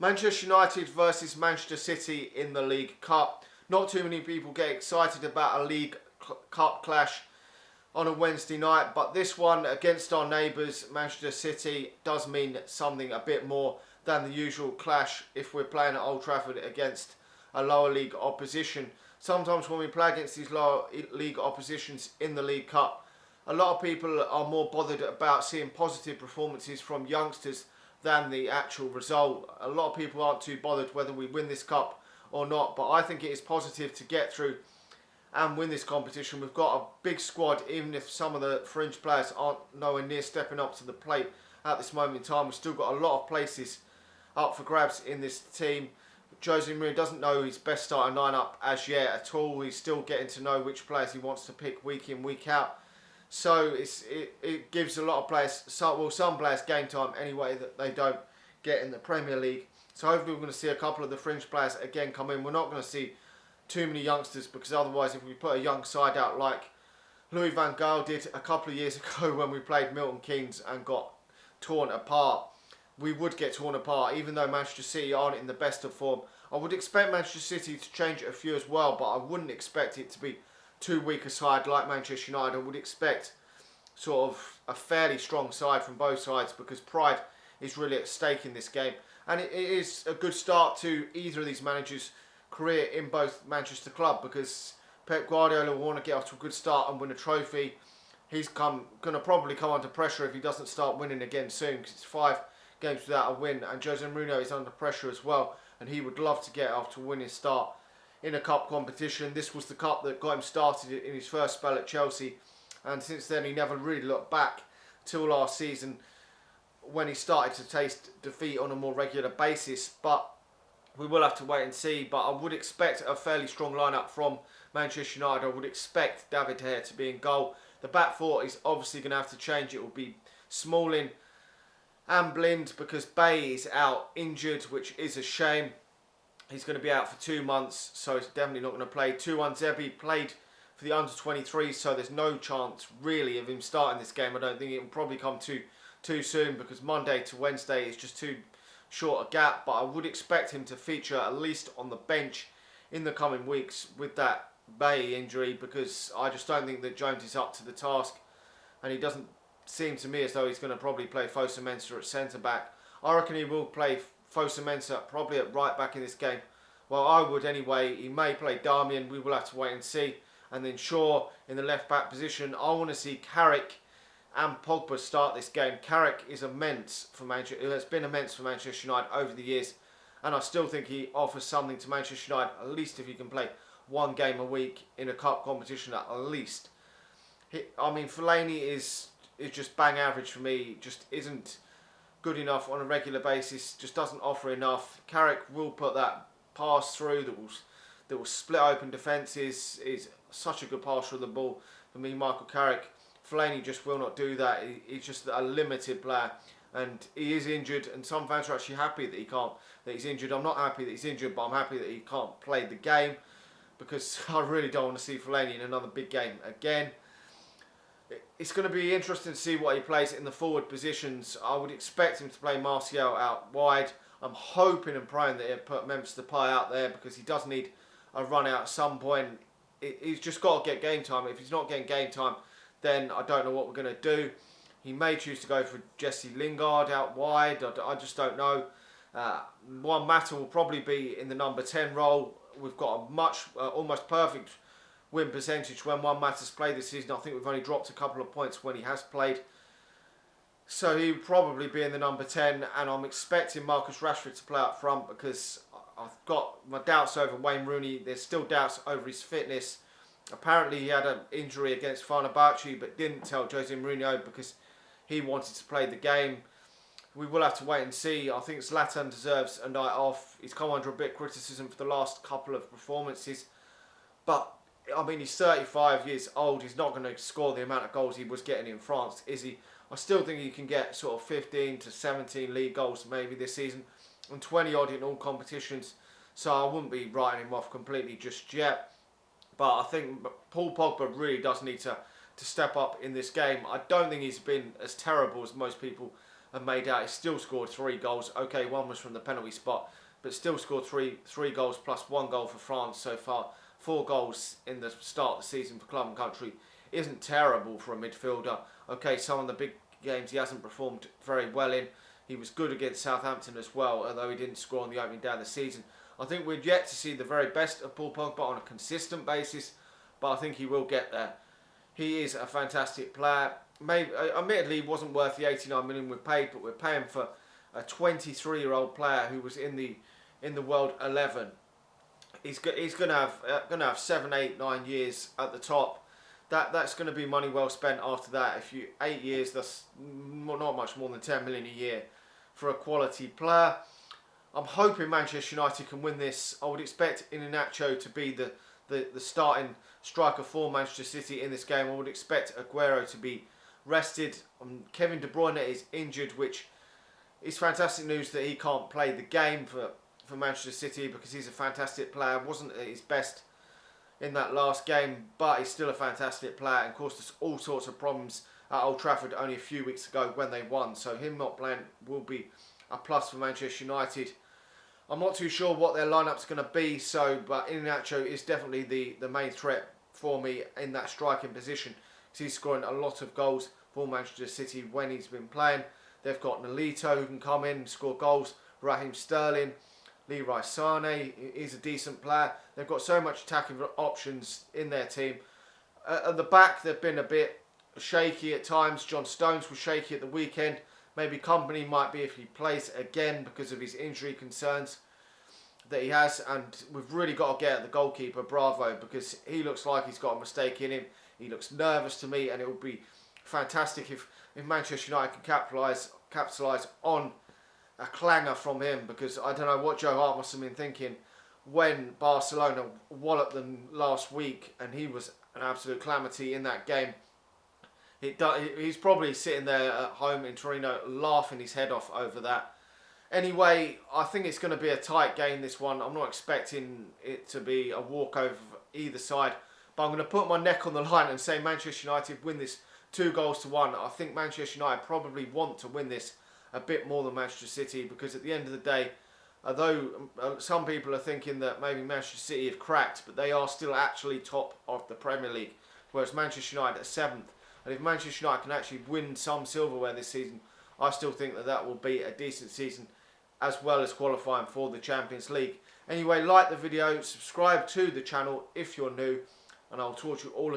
Manchester United versus Manchester City in the League Cup. Not too many people get excited about a League Cup clash on a Wednesday night, but this one against our neighbours, Manchester City, does mean something a bit more than the usual clash if we're playing at Old Trafford against a lower league opposition. Sometimes when we play against these lower league oppositions in the League Cup, a lot of people are more bothered about seeing positive performances from youngsters than the actual result. A lot of people aren't too bothered whether we win this cup or not, but I think it is positive to get through and win this competition. We've got a big squad, even if some of the fringe players aren't nowhere near stepping up to the plate at this moment in time. We've still got a lot of places up for grabs in this team. Jose Mourinho doesn't know his best starting lineup as yet at all. He's still getting to know which players he wants to pick week in, week out. So it gives a lot of players, some players game time anyway that they don't get in the Premier League. So hopefully we're going to see a couple of the fringe players again come in. We're not going to see too many youngsters, because otherwise if we put a young side out like Louis van Gaal did a couple of years ago when we played Milton Keynes and got torn apart, we would get torn apart. Even though Manchester City aren't in the best of form, I would expect Manchester City to change a few as well, but I wouldn't expect it to be too weak a side like Manchester United. I would expect sort of a fairly strong side from both sides, because pride is really at stake in this game. And it is a good start to either of these managers' career in both Manchester club, because Pep Guardiola will want to get off to a good start and win a trophy. He's going to probably come under pressure if he doesn't start winning again soon, because it's 5 games without a win, and Jose Mourinho is under pressure as well, and he would love to get off to a winning start in a cup competition. This was the cup that got him started in his first spell at Chelsea, and since then he never really looked back till last season when he started to taste defeat on a more regular basis. But we will have to wait and see. But I would expect a fairly strong lineup from Manchester United. I would expect David De Gea to be in goal. The back four is obviously going to have to change. It will be Smalling and Blind, because Bay is out injured, which is a shame. He's going to be out for 2 months, so he's definitely not going to play. Tuanzebe played for the under-23, so there's no chance really of him starting this game. I don't think it will probably come too soon, because Monday to Wednesday is just too short a gap. But I would expect him to feature at least on the bench in the coming weeks with that Bay injury, because I just don't think that Jones is up to the task, and he doesn't seem to me as though he's going to probably play Fosu Mensah at centre-back. I reckon he will play Fosu Mensah probably at right-back in this game. Well, I would anyway. He may play Darmian. We will have to wait and see. And then Shaw in the left-back position. I want to see Carrick and Pogba start this game. Carrick is immense for Manchester. It has been immense for Manchester United over the years, and I still think he offers something to Manchester United. At least if he can play 1 game a week in a cup competition, at least. Fellaini is just bang average for me. Just isn't good enough on a regular basis. Just doesn't offer enough. Carrick will put that pass through that will split open defences. Is such a good passer of the ball for me, Michael Carrick. Fellaini just will not do that. He's just a limited player, and he is injured. And some fans are actually happy that he's injured. I'm not happy that he's injured, but I'm happy that he can't play the game, because I really don't want to see Fellaini in another big game again. It's going to be interesting to see what he plays in the forward positions. I would expect him to play Martial out wide. I'm hoping and praying that he'll put Memphis Depay out there, because he does need a run out at some point. He's just got to get game time. If he's not getting game time, then I don't know what we're going to do. He may choose to go for Jesse Lingard out wide. I just don't know. Juan Mata will probably be in the number 10 role. We've got a almost perfect win percentage when Juan Mata's played this season. I think we've only dropped a couple of points when he has played. So he would probably be in the number 10, and I'm expecting Marcus Rashford to play up front, because I've got my doubts over Wayne Rooney. There's still doubts over his fitness. Apparently he had an injury against Fenerbahce, but didn't tell Jose Mourinho because he wanted to play the game. We will have to wait and see. I think Zlatan deserves a night off. He's come under a bit of criticism for the last couple of performances, but he's 35 years old. He's not going to score the amount of goals he was getting in France, is he? I still think he can get sort of 15 to 17 league goals maybe this season, and 20 odd in all competitions. So I wouldn't be writing him off completely just yet. But I think Paul Pogba really does need to step up in this game. I don't think he's been as terrible as most people have made out. He still scored 3 goals. Okay, one was from the penalty spot, but still scored three goals plus 1 goal for France so far. 4 goals in the start of the season for club and country isn't terrible for a midfielder. Okay, some of the big games he hasn't performed very well in. He was good against Southampton as well, although he didn't score on the opening day of the season. I think we're yet to see the very best of Paul Pogba on a consistent basis, but I think he will get there. He is a fantastic player. Maybe, admittedly, he wasn't worth the 89 million we paid, but we're paying for a 23-year-old player who was in the World 11. He's going to have 7, 8, 9 years at the top. That's going to be money well spent after that. 8 years, that's not much more than 10 million a year for a quality player. I'm hoping Manchester United can win this. I would expect Iheanacho to be the starting striker for Manchester City in this game. I would expect Aguero to be rested. Kevin De Bruyne is injured, which is fantastic news that he can't play the game for Manchester City, because he's a fantastic player. Wasn't at his best in that last game, but he's still a fantastic player, and of course there's all sorts of problems at Old Trafford only a few weeks ago when they won, so him not playing will be a plus for Manchester United. I'm not too sure what their lineup's going to be, but Iheanacho is definitely the main threat for me in that striking position, because he's scoring a lot of goals for Manchester City when he's been playing. They've got Nolito who can come in and score goals, Raheem Sterling, Leroy Sané is a decent player. They've got so much attacking options in their team. At the back, they've been a bit shaky at times. John Stones was shaky at the weekend. Maybe Company might be if he plays again because of his injury concerns that he has. And we've really got to get at the goalkeeper, Bravo, because he looks like he's got a mistake in him. He looks nervous to me, and it would be fantastic if Manchester United can capitalise on a clanger from him, because I don't know what Joe Hart must have been thinking when Barcelona walloped them last week, and he was an absolute calamity in that game. He's probably sitting there at home in Torino laughing his head off over that. Anyway, I think it's going to be a tight game, this one. I'm not expecting it to be a walkover for either side, but I'm going to put my neck on the line and say Manchester United win this 2-1. I think Manchester United probably want to win this a bit more than Manchester City, because at the end of the day, although some people are thinking that maybe Manchester City have cracked, but they are still actually top of the Premier League, whereas Manchester United are 7th. And if Manchester United can actually win some silverware this season, I still think that will be a decent season, as well as qualifying for the Champions League. Anyway, like the video, subscribe to the channel if you're new, and I'll talk to you all again.